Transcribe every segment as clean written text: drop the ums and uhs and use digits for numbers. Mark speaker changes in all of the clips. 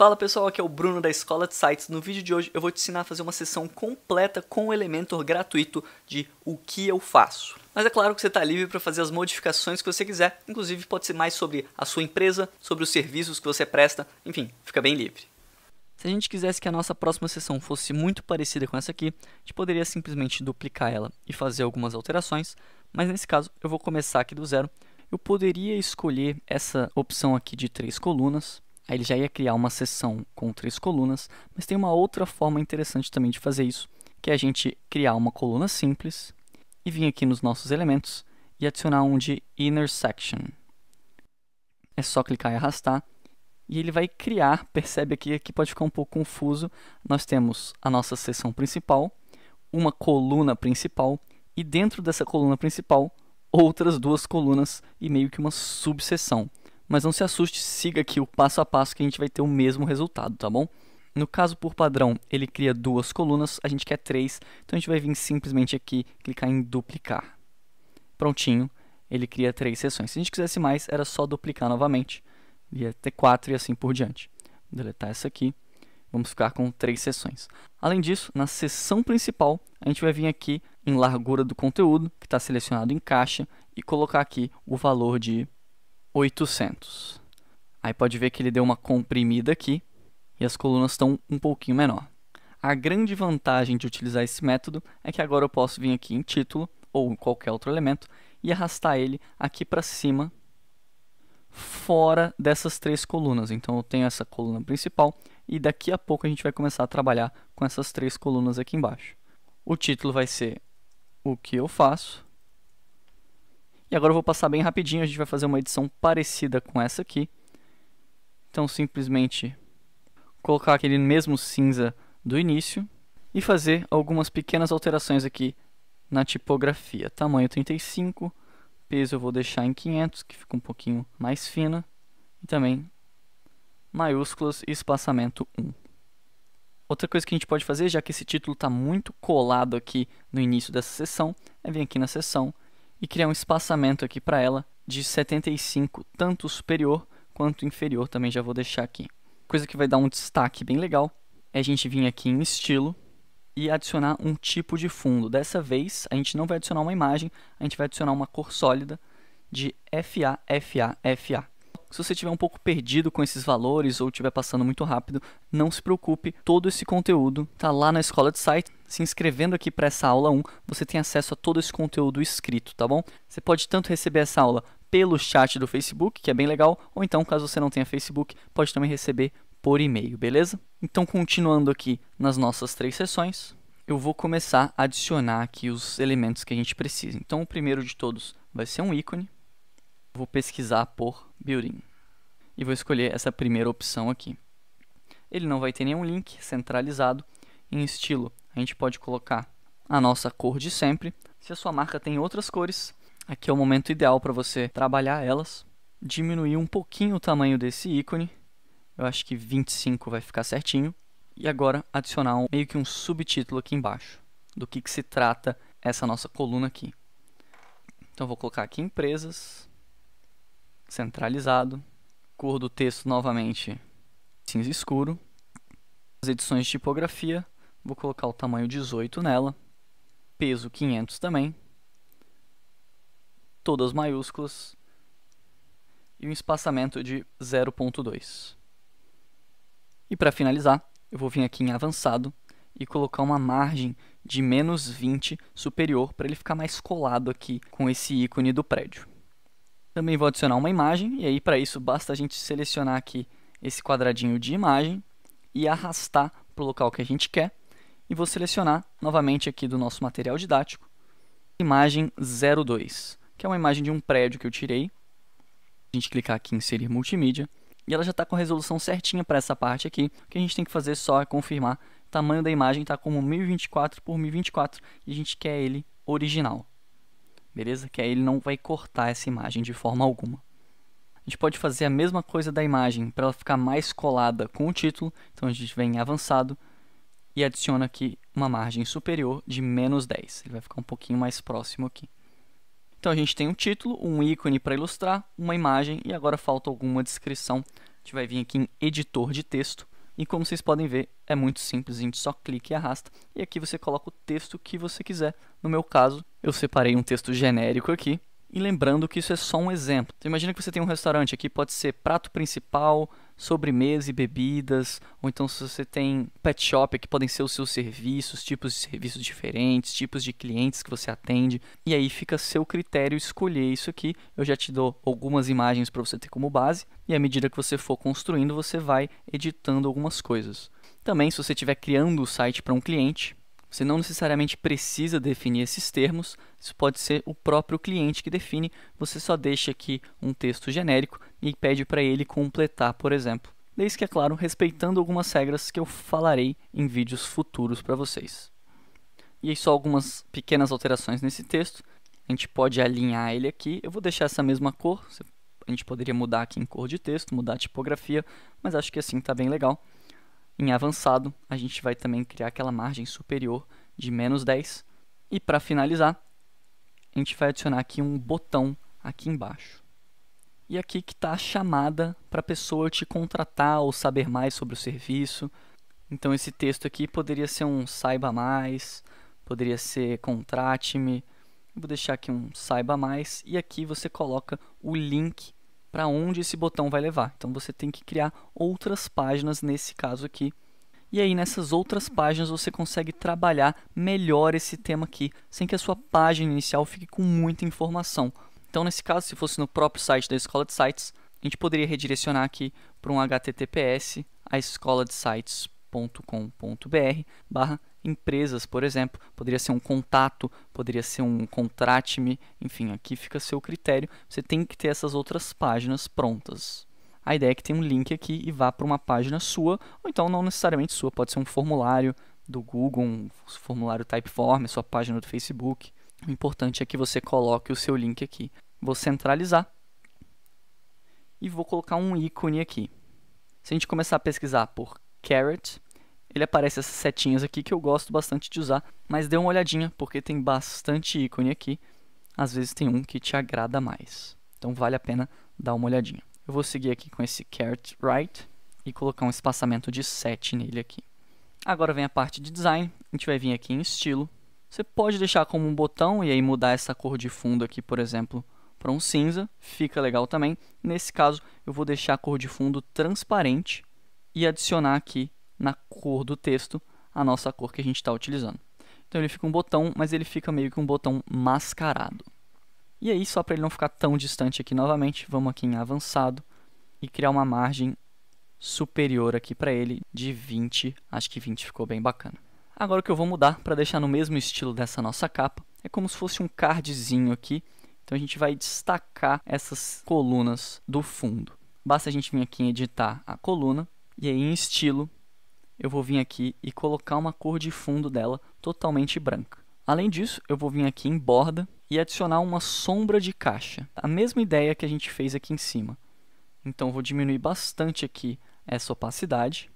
Speaker 1: Fala pessoal, aqui é o Bruno da Escola de Sites. No vídeo de hoje eu vou te ensinar a fazer uma sessão completa com o Elementor gratuito de O que eu faço. Mas é claro que você está livre para fazer as modificações que você quiser, inclusive pode ser mais sobre a sua empresa, sobre os serviços que você presta, enfim, fica bem livre. Se a gente quisesse que a nossa próxima sessão fosse muito parecida com essa aqui, a gente poderia simplesmente duplicar ela e fazer algumas alterações, mas nesse caso eu vou começar aqui do zero. Eu poderia escolher essa opção aqui de 3 colunas. Aí ele já ia criar uma seção com 3 colunas, mas tem uma outra forma interessante também de fazer isso, que é a gente criar uma coluna simples e vir aqui nos nossos elementos e adicionar um de Inner Section. É só clicar e arrastar e ele vai criar, percebe aqui que pode ficar um pouco confuso, nós temos a nossa seção principal, uma coluna principal e dentro dessa coluna principal outras 2 colunas e meio que uma subseção. Mas não se assuste, siga aqui o passo a passo que a gente vai ter o mesmo resultado, tá bom? No caso, por padrão, ele cria 2 colunas, a gente quer 3, então a gente vai vir simplesmente aqui, clicar em duplicar. Prontinho, ele cria 3 seções. Se a gente quisesse mais, era só duplicar novamente, ia ter 4 e assim por diante. Vou deletar essa aqui, vamos ficar com 3 seções. Além disso, na seção principal, a gente vai vir aqui em largura do conteúdo, que está selecionado em caixa, e colocar aqui o valor de 800. Aí pode ver que ele deu uma comprimida aqui e as colunas estão um pouquinho menor. A grande vantagem de utilizar esse método é que agora eu posso vir aqui em título ou em qualquer outro elemento e arrastar ele aqui para cima, fora dessas 3 colunas. Então eu tenho essa coluna principal e daqui a pouco a gente vai começar a trabalhar com essas 3 colunas aqui embaixo. O título vai ser O que eu faço. E agora eu vou passar bem rapidinho, a gente vai fazer uma edição parecida com essa aqui. Então simplesmente colocar aquele mesmo cinza do início e fazer algumas pequenas alterações aqui na tipografia. Tamanho 35, peso eu vou deixar em 500, que fica um pouquinho mais fina. E também maiúsculas e espaçamento 1. Outra coisa que a gente pode fazer, já que esse título está muito colado aqui no início dessa seção, é vir aqui na seção e criar um espaçamento aqui para ela de 75, tanto superior quanto inferior, também já vou deixar aqui. Coisa que vai dar um destaque bem legal é a gente vir aqui em estilo e adicionar um tipo de fundo. Dessa vez, a gente não vai adicionar uma imagem, a gente vai adicionar uma cor sólida de FA, FA, FA. Se você estiver um pouco perdido com esses valores ou estiver passando muito rápido, não se preocupe, todo esse conteúdo está lá na Escola de Sites. Se inscrevendo aqui para essa aula 1, você tem acesso a todo esse conteúdo escrito, tá bom? Você pode tanto receber essa aula pelo chat do Facebook, que é bem legal, ou então, caso você não tenha Facebook, pode também receber por e-mail, beleza? Então, continuando aqui nas nossas 3 sessões, eu vou começar a adicionar aqui os elementos que a gente precisa. Então, o primeiro de todos vai ser um ícone. Vou pesquisar por Building e vou escolher essa primeira opção aqui. Ele não vai ter nenhum link centralizado. Em estilo, a gente pode colocar a nossa cor de sempre. Se a sua marca tem outras cores, aqui é o momento ideal para você trabalhar elas. Diminuir um pouquinho o tamanho desse ícone. Eu acho que 25 vai ficar certinho. E agora adicionar meio que um subtítulo aqui embaixo, do que se trata essa nossa coluna aqui. Então vou colocar aqui empresas, centralizado, cor do texto novamente cinza escuro. As edições de tipografia, vou colocar o tamanho 18 nela, peso 500 também, todas maiúsculas e um espaçamento de 0.2. E para finalizar, eu vou vir aqui em avançado e colocar uma margem de -20 superior para ele ficar mais colado aqui com esse ícone do prédio. Também vou adicionar uma imagem, e aí para isso basta a gente selecionar aqui esse quadradinho de imagem e arrastar para o local que a gente quer. E vou selecionar novamente aqui do nosso material didático, imagem 02, que é uma imagem de um prédio que eu tirei. A gente clicar aqui em inserir multimídia, e ela já está com a resolução certinha para essa parte aqui. O que a gente tem que fazer só é confirmar. O tamanho da imagem está como 1024 por 1024 e a gente quer ele original. Beleza? Que aí ele não vai cortar essa imagem de forma alguma. A gente pode fazer a mesma coisa da imagem para ela ficar mais colada com o título. Então a gente vem em avançado e adiciona aqui uma margem superior de -10. Ele vai ficar um pouquinho mais próximo aqui. Então a gente tem um título, um ícone para ilustrar, uma imagem e agora falta alguma descrição gente vai vir aqui em editor de texto. E como vocês podem ver, é muito simples, a gente só clica e arrasta. E aqui você coloca o texto que você quiser. No meu caso, eu separei um texto genérico aqui. E lembrando que isso é só um exemplo. Então, imagina que você tem um restaurante aqui, pode ser prato principal, sobremesa e bebidas. Ou então, se você tem pet shop, aqui podem ser os seus serviços, tipos de serviços diferentes, tipos de clientes que você atende. E aí fica a seu critério escolher isso aqui. Eu já te dou algumas imagens para você ter como base. E à medida que você for construindo, você vai editando algumas coisas. Também, se você estiver criando o site para um cliente, você não necessariamente precisa definir esses termos, isso pode ser o próprio cliente que define, você só deixa aqui um texto genérico e pede para ele completar, por exemplo. Desde que, é claro, respeitando algumas regras que eu falarei em vídeos futuros para vocês. E aí só algumas pequenas alterações nesse texto, a gente pode alinhar ele aqui, eu vou deixar essa mesma cor, a gente poderia mudar aqui em cor de texto, mudar a tipografia, mas acho que assim está bem legal. Em avançado, a gente vai também criar aquela margem superior de -10. E para finalizar, a gente vai adicionar aqui um botão aqui embaixo. E aqui que está a chamada para a pessoa te contratar ou saber mais sobre o serviço. Então esse texto aqui poderia ser um saiba mais, poderia ser contrate-me. Vou deixar aqui um saiba mais e aqui você coloca o link para onde esse botão vai levar. Então você tem que criar outras páginas nesse caso aqui. E aí nessas outras páginas você consegue trabalhar melhor esse tema aqui, sem que a sua página inicial fique com muita informação. Então nesse caso, se fosse no próprio site da Escola de Sites, a gente poderia redirecionar aqui para um https a escoladesites.com.br/empresas, por exemplo. Poderia ser um contato, poderia ser um contrate-me, enfim, aqui fica a seu critério. Você tem que ter essas outras páginas prontas. A ideia é que tenha um link aqui e vá para uma página sua, ou então não necessariamente sua, pode ser um formulário do Google, um formulário Typeform, sua página do Facebook. O importante é que você coloque o seu link aqui. Vou centralizar e vou colocar um ícone aqui. Se a gente começar a pesquisar por Carrot, ele aparece essas setinhas aqui que eu gosto bastante de usar, mas dê uma olhadinha porque tem bastante ícone aqui. Às vezes tem um que te agrada mais, então vale a pena dar uma olhadinha. Eu vou seguir aqui com esse Carrot Right e colocar um espaçamento de 7 nele aqui. Agora vem a parte de design, a gente vai vir aqui em estilo. Você pode deixar como um botão e aí mudar essa cor de fundo aqui, por exemplo, para um cinza, fica legal também. Nesse caso, eu vou deixar a cor de fundo transparente e adicionar aqui na cor do texto a nossa cor que a gente está utilizando. Então ele fica um botão, mas ele fica meio que um botão mascarado. E aí, só para ele não ficar tão distante aqui novamente, vamos aqui em avançado e criar uma margem superior aqui para ele de 20. Acho que 20 ficou bem bacana. Agora o que eu vou mudar para deixar no mesmo estilo dessa nossa capa é como se fosse um cardzinho aqui. Então a gente vai destacar essas colunas do fundo. Basta a gente vir aqui em editar a coluna e aí em estilo eu vou vir aqui e colocar uma cor de fundo dela totalmente branca. Além disso, eu vou vir aqui em borda e adicionar uma sombra de caixa. A mesma ideia que a gente fez aqui em cima. Então eu vou diminuir bastante aqui essa opacidade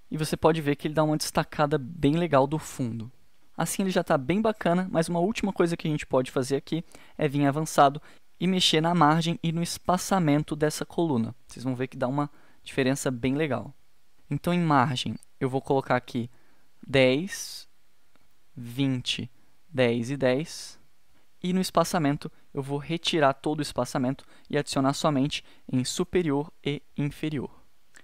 Speaker 1: e você pode ver que ele dá uma destacada bem legal do fundo. Assim ele já está bem bacana, mas uma última coisa que a gente pode fazer aqui é vir avançado e mexer na margem e no espaçamento dessa coluna. Vocês vão ver que dá uma diferença bem legal. Então em margem eu vou colocar aqui 10, 20, 10 e 10. E no espaçamento eu vou retirar todo o espaçamento e adicionar somente em superior e inferior.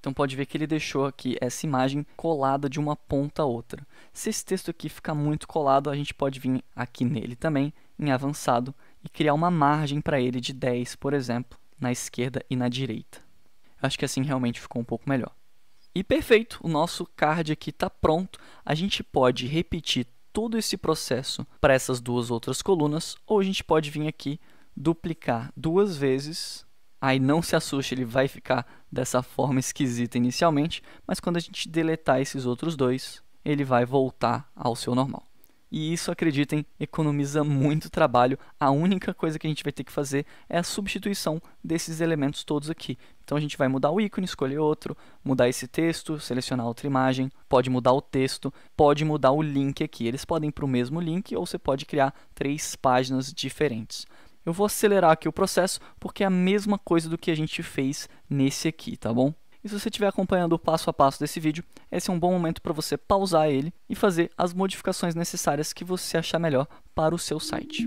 Speaker 1: Então pode ver que ele deixou aqui essa imagem colada de uma ponta a outra. Se esse texto aqui ficar muito colado, a gente pode vir aqui nele também, em avançado, e criar uma margem para ele de 10, por exemplo, na esquerda e na direita. Eu acho que assim realmente ficou um pouco melhor. E perfeito, o nosso card aqui está pronto. A gente pode repetir todo esse processo para essas duas outras colunas, ou a gente pode vir aqui, duplicar 2 vezes. Aí não se assuste, ele vai ficar dessa forma esquisita inicialmente, mas quando a gente deletar esses outros dois, ele vai voltar ao seu normal. E isso, acreditem, economiza muito trabalho. A única coisa que a gente vai ter que fazer é a substituição desses elementos todos aqui. Então a gente vai mudar o ícone, escolher outro, mudar esse texto, selecionar outra imagem, pode mudar o texto, pode mudar o link aqui. Eles podem ir para o mesmo link ou você pode criar 3 páginas diferentes. Eu vou acelerar aqui o processo porque é a mesma coisa do que a gente fez nesse aqui, tá bom? E se você estiver acompanhando o passo a passo desse vídeo, esse é um bom momento para você pausar ele e fazer as modificações necessárias que você achar melhor para o seu site.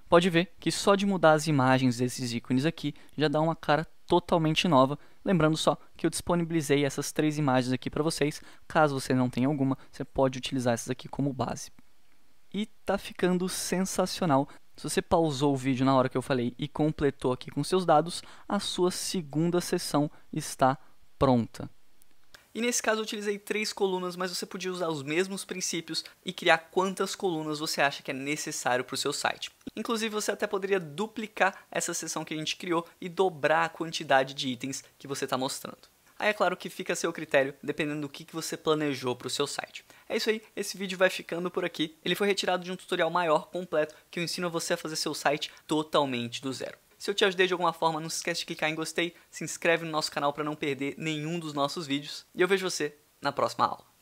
Speaker 1: Pode ver que só de mudar as imagens desses ícones aqui já dá uma cara totalmente nova. Lembrando só que eu disponibilizei essas 3 imagens aqui para vocês. Caso você não tenha alguma, você pode utilizar essas aqui como base. E tá ficando sensacional. Se você pausou o vídeo na hora que eu falei e completou aqui com seus dados, a sua segunda sessão está pronta. E nesse caso eu utilizei 3 colunas, mas você podia usar os mesmos princípios e criar quantas colunas você acha que é necessário para o seu site. Inclusive você até poderia duplicar essa seção que a gente criou e dobrar a quantidade de itens que você está mostrando. Aí é claro que fica a seu critério, dependendo do que você planejou para o seu site. É isso aí, esse vídeo vai ficando por aqui. Ele foi retirado de um tutorial maior, completo, que eu ensino você a fazer seu site totalmente do zero. Se eu te ajudei de alguma forma, não se esquece de clicar em gostei, se inscreve no nosso canal para não perder nenhum dos nossos vídeos. E eu vejo você na próxima aula.